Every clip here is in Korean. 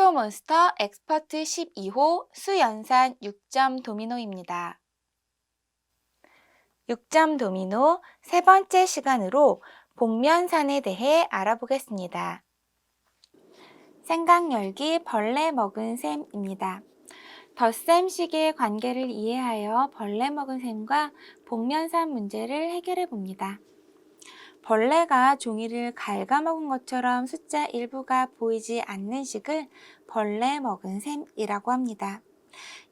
오디오몬스터 엑스퍼트 12호 수연산 6점 도미노입니다. 6점 도미노 세 번째 시간으로 복면산에 대해 알아보겠습니다. 생강열기 벌레 먹은 셈입니다. 덧셈식의 관계를 이해하여 벌레 먹은 셈과 복면산 문제를 해결해 봅니다. 벌레가 종이를 갉아먹은 것처럼 숫자 일부가 보이지 않는 식을 벌레 먹은 셈이라고 합니다.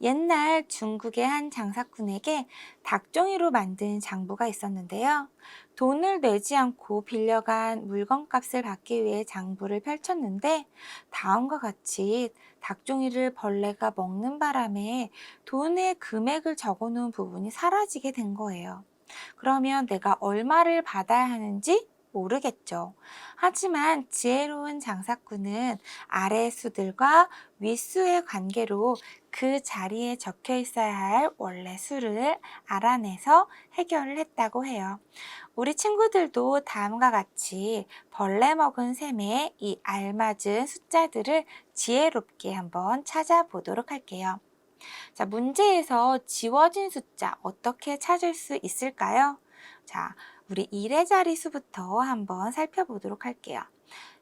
옛날 중국의 한 장사꾼에게 닭종이로 만든 장부가 있었는데요. 돈을 내지 않고 빌려간 물건값을 받기 위해 장부를 펼쳤는데 다음과 같이 닭종이를 벌레가 먹는 바람에 돈의 금액을 적어놓은 부분이 사라지게 된 거예요. 그러면 내가 얼마를 받아야 하는지 모르겠죠. 하지만 지혜로운 장사꾼은 아래 수들과 윗수의 관계로 그 자리에 적혀 있어야 할 원래 수를 알아내서 해결을 했다고 해요. 우리 친구들도 다음과 같이 벌레 먹은 셈에 이 알맞은 숫자들을 지혜롭게 한번 찾아보도록 할게요. 자, 문제에서 지워진 숫자 어떻게 찾을 수 있을까요? 자, 우리 1의 자리수부터 한번 살펴보도록 할게요.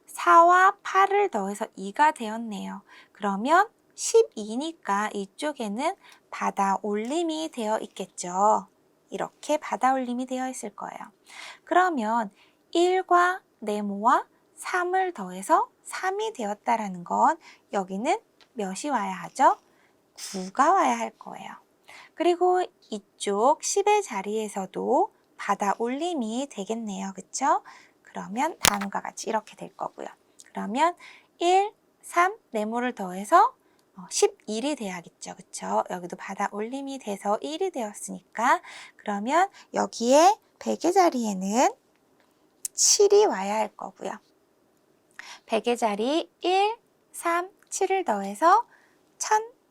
4와 8을 더해서 2가 되었네요. 그러면 12니까 이쪽에는 받아 올림이 되어 있겠죠. 이렇게 받아 올림이 되어 있을 거예요. 그러면 1과 네모와 3을 더해서 3이 되었다라는 건 여기는 몇이 와야 하죠? 9가 와야 할 거예요. 그리고 이쪽 10의 자리에서도 받아 올림이 되겠네요. 그쵸? 그러면 다음과 같이 이렇게 될 거고요. 그러면 1, 3, 네모를 더해서 11이 돼야겠죠. 그쵸? 여기도 받아 올림이 돼서 1이 되었으니까 그러면 여기에 100의 자리에는 7이 와야 할 거고요. 100의 자리 1, 3, 7을 더해서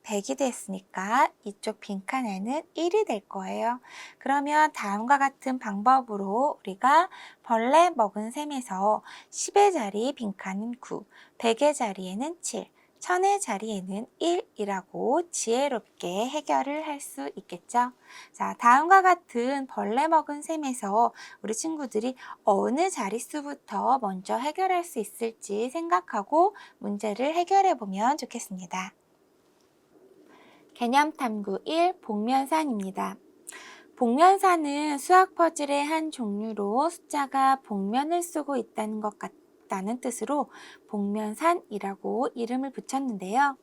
1100이 됐으니까 이쪽 빈칸에는 1이 될 거예요. 그러면 다음과 같은 방법으로 우리가 벌레 먹은 셈에서 10의 자리 빈칸은 9, 100의 자리에는 7, 1000의 자리에는 1이라고 지혜롭게 해결을 할 수 있겠죠. 자, 다음과 같은 벌레 먹은 셈에서 우리 친구들이 어느 자릿수부터 먼저 해결할 수 있을지 생각하고 문제를 해결해 보면 좋겠습니다. 개념탐구 1 복면산입니다. 복면산은 수학 퍼즐의 한 종류로 숫자가 복면을 쓰고 있다는 것 같다는 뜻으로 복면산이라고 이름을 붙였는데요.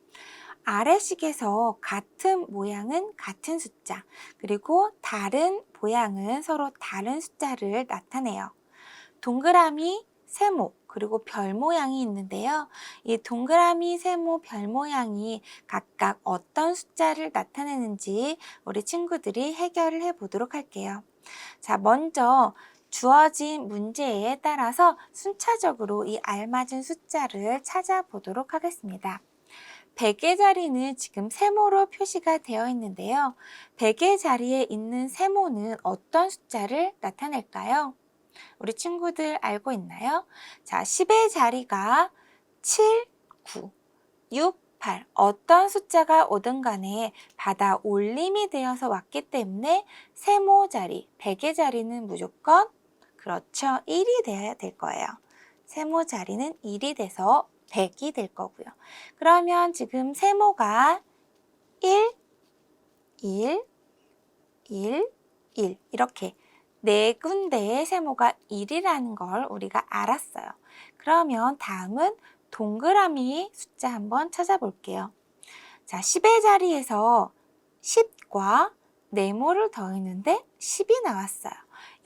아래식에서 같은 모양은 같은 숫자, 그리고 다른 모양은 서로 다른 숫자를 나타내요. 동그라미, 세모, 그리고 별 모양이 있는데요. 이 동그라미, 세모, 별 모양이 각각 어떤 숫자를 나타내는지 우리 친구들이 해결을 해보도록 할게요. 자, 먼저 주어진 문제에 따라서 순차적으로 이 알맞은 숫자를 찾아보도록 하겠습니다. 100의 자리는 지금 세모로 표시가 되어 있는데요. 100의 자리에 있는 세모는 어떤 숫자를 나타낼까요? 우리 친구들 알고 있나요? 자, 10의 자리가 7, 9, 6, 8 어떤 숫자가 오든 간에 받아 올림이 되어서 왔기 때문에 세모 자리, 100의 자리는 무조건 그렇죠. 1이 돼야 될 거예요. 세모 자리는 1이 돼서 100이 될 거고요. 그러면 지금 세모가 1, 1, 1, 1 이렇게 네 군데의 세모가 1이라는 걸 우리가 알았어요. 그러면 다음은 동그라미 숫자 한번 찾아볼게요. 자, 10의 자리에서 10과 네모를 더했는데 10이 나왔어요.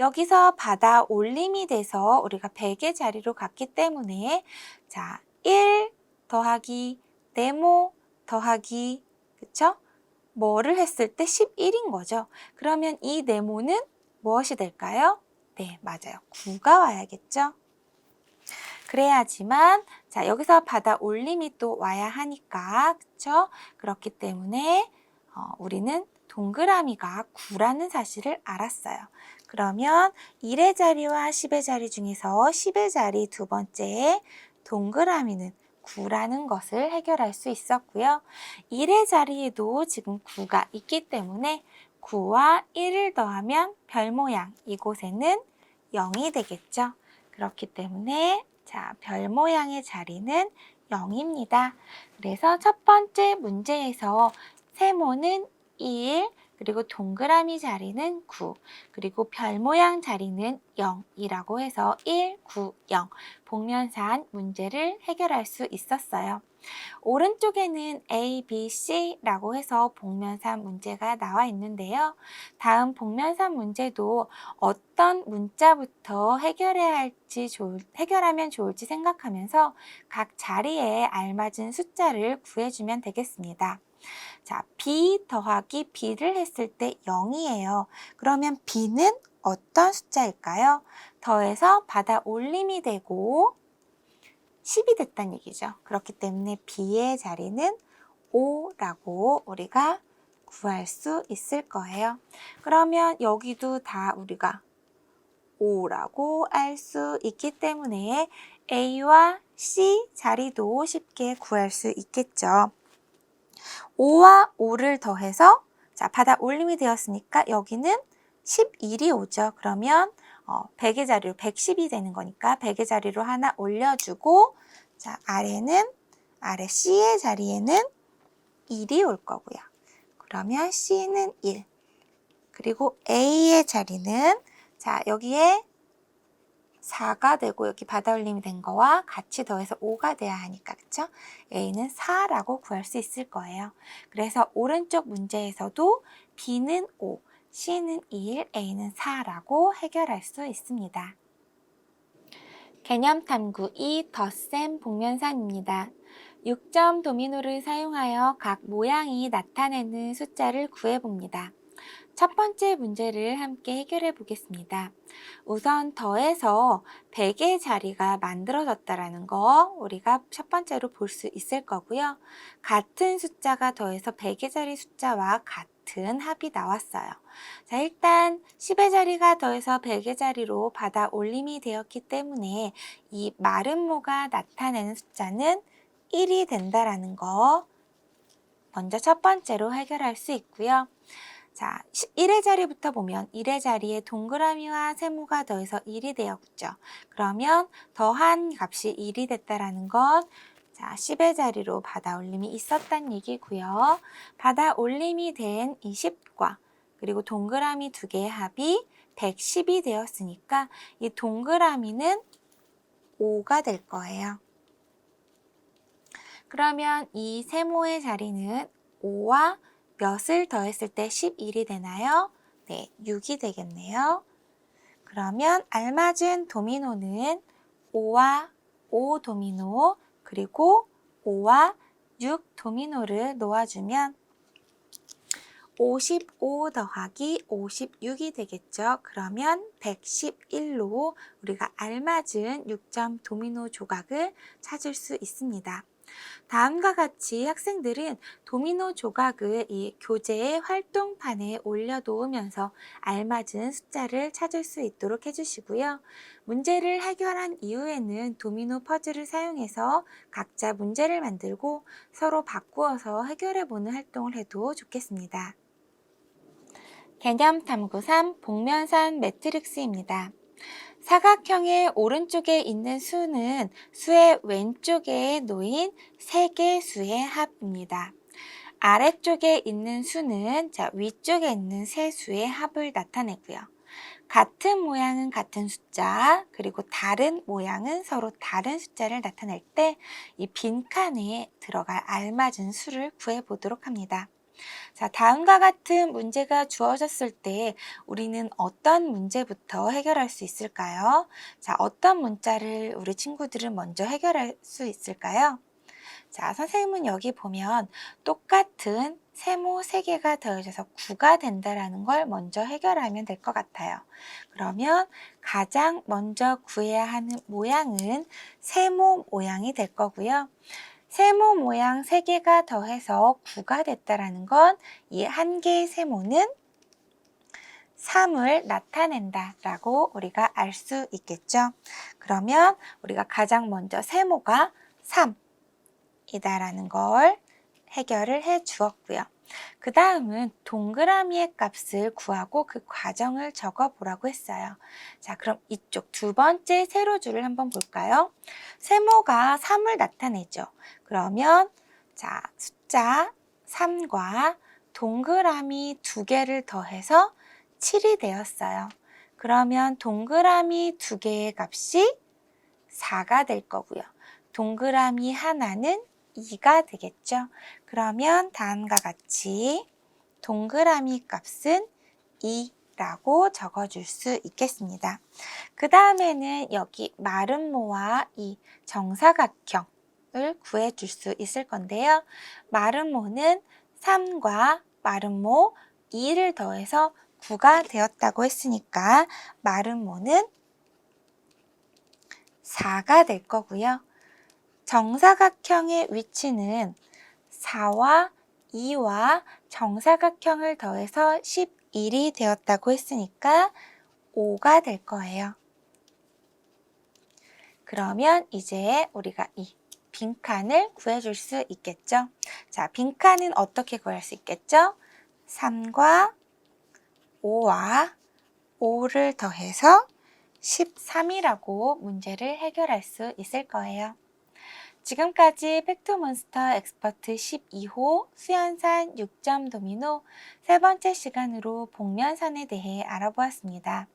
여기서 받아 올림이 돼서 우리가 100의 자리로 갔기 때문에 자, 1 더하기 네모 더하기 그쵸? 뭐를 했을 때 11인 거죠. 그러면 이 네모는 무엇이 될까요? 네, 맞아요. 9가 와야겠죠? 그래야지만 자, 여기서 받아 올림이 또 와야 하니까 그쵸? 그렇기 때문에 우리는 동그라미가 9라는 사실을 알았어요. 그러면 1의 자리와 10의 자리 중에서 10의 자리 두 번째에 동그라미는 9라는 것을 해결할 수 있었고요. 1의 자리에도 지금 9가 있기 때문에 9와 1을 더하면 별 모양, 이곳에는 0이 되겠죠. 그렇기 때문에 자, 별 모양의 자리는 0입니다. 그래서 첫 번째 문제에서 세모는 1, 그리고 동그라미 자리는 9, 그리고 별 모양 자리는 0이라고 해서 1, 9, 0 복면산 문제를 해결할 수 있었어요. 오른쪽에는 A, B, C라고 해서 복면산 문제가 나와 있는데요. 다음 복면산 문제도 어떤 문자부터 해결하면 좋을지 생각하면서 각 자리에 알맞은 숫자를 구해주면 되겠습니다. 자, B 더하기 B를 했을 때 0이에요. 그러면 B는 어떤 숫자일까요? 더해서 받아 올림이 되고 10이 됐다는 얘기죠. 그렇기 때문에 B의 자리는 5라고 우리가 구할 수 있을 거예요. 그러면 여기도 다 우리가 5라고 알 수 있기 때문에 A와 C 자리도 쉽게 구할 수 있겠죠. 5와 5를 더해서 자, 받아 올림이 되었으니까 여기는 11이 오죠. 그러면 100의 자리로 110이 되는 거니까 100의 자리로 하나 올려주고 자, 아래 C의 자리에는 1이 올 거고요. 그러면 C는 1. 그리고 A의 자리는 자, 여기에 4가 되고 여기 받아 올림이 된 거와 같이 더해서 5가 돼야 하니까 그쵸? A는 4라고 구할 수 있을 거예요. 그래서 오른쪽 문제에서도 B는 5, C는 1, A는 4라고 해결할 수 있습니다. 개념 탐구 2 덧셈 복면산입니다. 6점 도미노를 사용하여 각 모양이 나타내는 숫자를 구해봅니다. 첫 번째 문제를 함께 해결해 보겠습니다. 우선 더해서 100의 자리가 만들어졌다라는 거 우리가 첫 번째로 볼 수 있을 거고요. 같은 숫자가 더해서 100의 자리 숫자와 같은 합이 나왔어요. 자, 일단 10의 자리가 더해서 100의 자리로 받아 올림이 되었기 때문에 이 마름모가 나타내는 숫자는 1이 된다라는 거 먼저 첫 번째로 해결할 수 있고요. 자, 1의 자리부터 보면 1의 자리에 동그라미와 세모가 더해서 1이 되었죠. 그러면 더한 값이 1이 됐다라는 것, 자, 10의 자리로 받아 올림이 있었단 얘기고요. 받아 올림이 된 이 10과 그리고 동그라미 두 개의 합이 110이 되었으니까 이 동그라미는 5가 될 거예요. 그러면 이 세모의 자리는 5와 몇을 더했을 때 11이 되나요? 네, 6이 되겠네요. 그러면 알맞은 도미노는 5와 5 도미노 그리고 5와 6 도미노를 놓아주면 55 더하기 56이 되겠죠. 그러면 111로 우리가 알맞은 6점 도미노 조각을 찾을 수 있습니다. 다음과 같이 학생들은 도미노 조각을 이 교재의 활동판에 올려놓으면서 알맞은 숫자를 찾을 수 있도록 해주시고요. 문제를 해결한 이후에는 도미노 퍼즐을 사용해서 각자 문제를 만들고 서로 바꾸어서 해결해보는 활동을 해도 좋겠습니다. 개념 탐구 3 복면산 매트릭스입니다. 사각형의 오른쪽에 있는 수는 수의 왼쪽에 놓인 세 개 수의 합입니다. 아래쪽에 있는 수는 위쪽에 있는 세 수의 합을 나타내고요. 같은 모양은 같은 숫자, 그리고 다른 모양은 서로 다른 숫자를 나타낼 때 이 빈칸에 들어갈 알맞은 수를 구해보도록 합니다. 자, 다음과 같은 문제가 주어졌을 때 우리는 어떤 문제부터 해결할 수 있을까요? 자, 어떤 문자를 우리 친구들은 먼저 해결할 수 있을까요? 자, 선생님은 여기 보면 똑같은 세모 3개가 더해져서 9가 된다는 걸 먼저 해결하면 될 것 같아요. 그러면 가장 먼저 구해야 하는 모양은 세모 모양이 될 거고요. 세모 모양 3개가 더해서 9가 됐다는 건 이 한 개의 세모는 3을 나타낸다라고 우리가 알 수 있겠죠. 그러면 우리가 가장 먼저 세모가 3, 3이다라는 걸 해결을 해 주었고요. 그 다음은 동그라미의 값을 구하고 그 과정을 적어 보라고 했어요. 자, 그럼 이쪽 두 번째 세로줄을 한번 볼까요? 세모가 3을 나타내죠. 그러면 자, 숫자 3과 동그라미 2개를 더해서 7이 되었어요. 그러면 동그라미 2개의 값이 4가 될 거고요. 동그라미 하나는 2가 되겠죠. 그러면 다음과 같이 동그라미 값은 2라고 적어줄 수 있겠습니다. 그 다음에는 여기 마름모와 이 정사각형을 구해줄 수 있을 건데요. 마름모는 3과 마름모 2를 더해서 9가 되었다고 했으니까 마름모는 4가 될 거고요. 정사각형의 위치는 4와 2와 정사각형을 더해서 11이 되었다고 했으니까 5가 될 거예요. 그러면 이제 우리가 이 빈칸을 구해줄 수 있겠죠? 자, 빈칸은 어떻게 구할 수 있겠죠? 3과 5와 5를 더해서 13이라고 문제를 해결할 수 있을 거예요. 지금까지 팩토몬스터 엑스퍼트 12호 수연산 6점 도미노 세 번째 시간으로 복면산에 대해 알아보았습니다.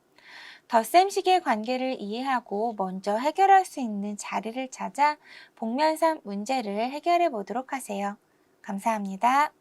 덧셈식의 관계를 이해하고 먼저 해결할 수 있는 자리를 찾아 복면산 문제를 해결해 보도록 하세요. 감사합니다.